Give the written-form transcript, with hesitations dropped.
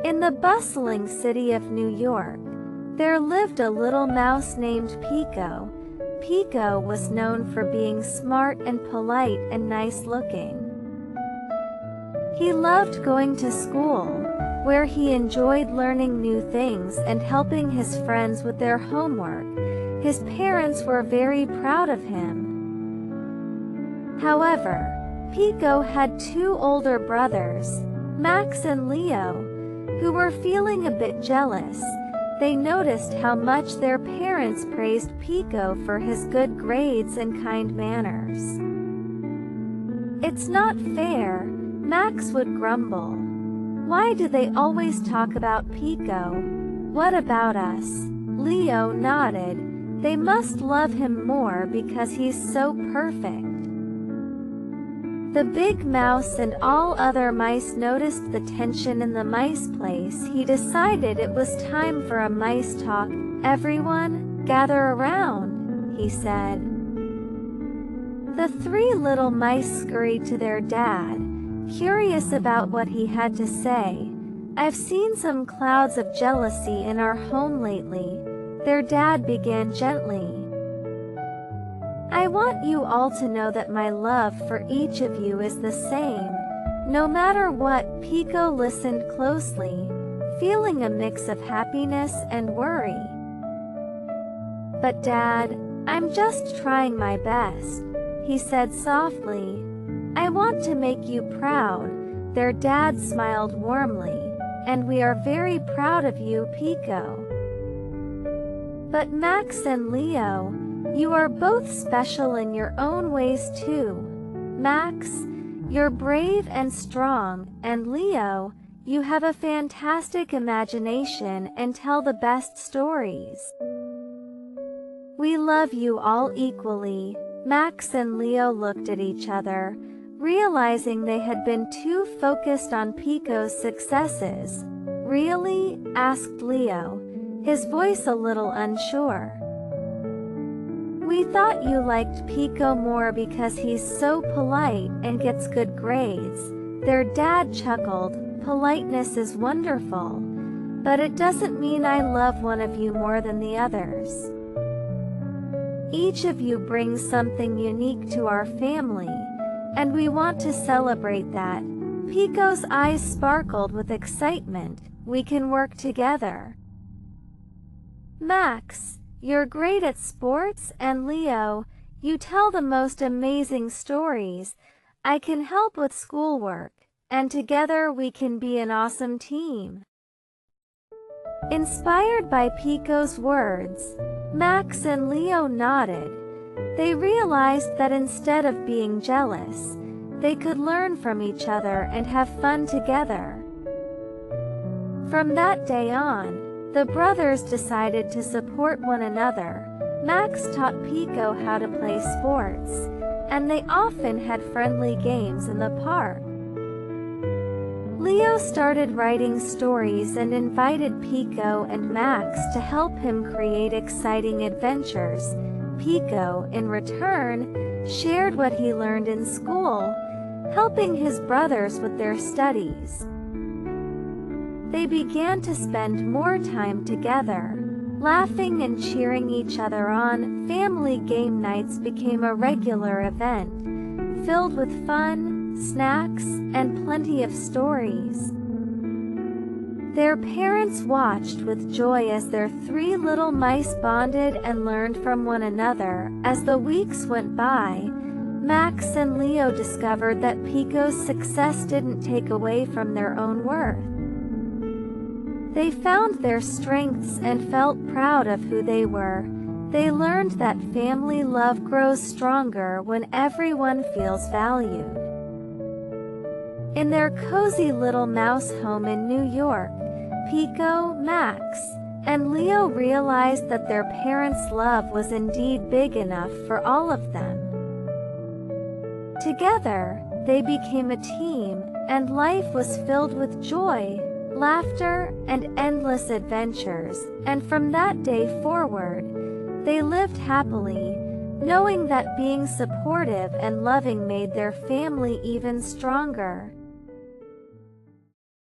In the bustling city of New York, there lived a little mouse named Piko. Piko was known for being smart and polite and nice-looking. He loved going to school, where he enjoyed learning new things and helping his friends with their homework. His parents were very proud of him. However, Piko had two older brothers, Max and Leo, who were feeling a bit jealous. They noticed how much their parents praised Piko for his good grades and kind manners. "It's not fair," Max would grumble. "Why do they always talk about Piko? What about us?" Leo nodded. "They must love him more because he's so perfect." The big mouse and all other mice noticed the tension in the mice place. He decided it was time for a mice talk. "Everyone, gather around," he said. The three little mice scurried to their dad, curious about what he had to say. "I've seen some clouds of jealousy in our home lately," their dad began gently. "I want you all to know that my love for each of you is the same, no matter what." Piko listened closely, feeling a mix of happiness and worry. "But Dad, I'm just trying my best," he said softly. "I want to make you proud." Their dad smiled warmly. "And we are very proud of you, Piko." "But Max and Leo, you are both special in your own ways too. Max, you're brave and strong, and Leo, you have a fantastic imagination and tell the best stories. We love you all equally." Max and Leo looked at each other, realizing they had been too focused on Piko's successes. "Really?" asked Leo, his voice a little unsure. "We thought you liked Piko more because he's so polite and gets good grades." Their dad chuckled. "Politeness is wonderful, but it doesn't mean I love one of you more than the others. Each of you brings something unique to our family, and we want to celebrate that." Piko's eyes sparkled with excitement. "We can work together. Max, you're great at sports, and Leo, you tell the most amazing stories. I can help with schoolwork, and together we can be an awesome team." Inspired by Piko's words, Max and Leo nodded. They realized that instead of being jealous, they could learn from each other and have fun together. From that day on, the brothers decided to support one another. Max taught Piko how to play sports, and they often had friendly games in the park. Leo started writing stories and invited Piko and Max to help him create exciting adventures. Piko, in return, shared what he learned in school, helping his brothers with their studies. They began to spend more time together, laughing and cheering each other on. Family game nights became a regular event, filled with fun, snacks, and plenty of stories. Their parents watched with joy as their three little mice bonded and learned from one another. As the weeks went by, Max and Leo discovered that Piko's success didn't take away from their own worth. They found their strengths and felt proud of who they were. They learned that family love grows stronger when everyone feels valued. In their cozy little mouse home in New York, Piko, Max, and Leo realized that their parents' love was indeed big enough for all of them. Together, they became a team, and life was filled with joy, laughter, and endless adventures. And from that day forward, they lived happily, knowing that being supportive and loving made their family even stronger.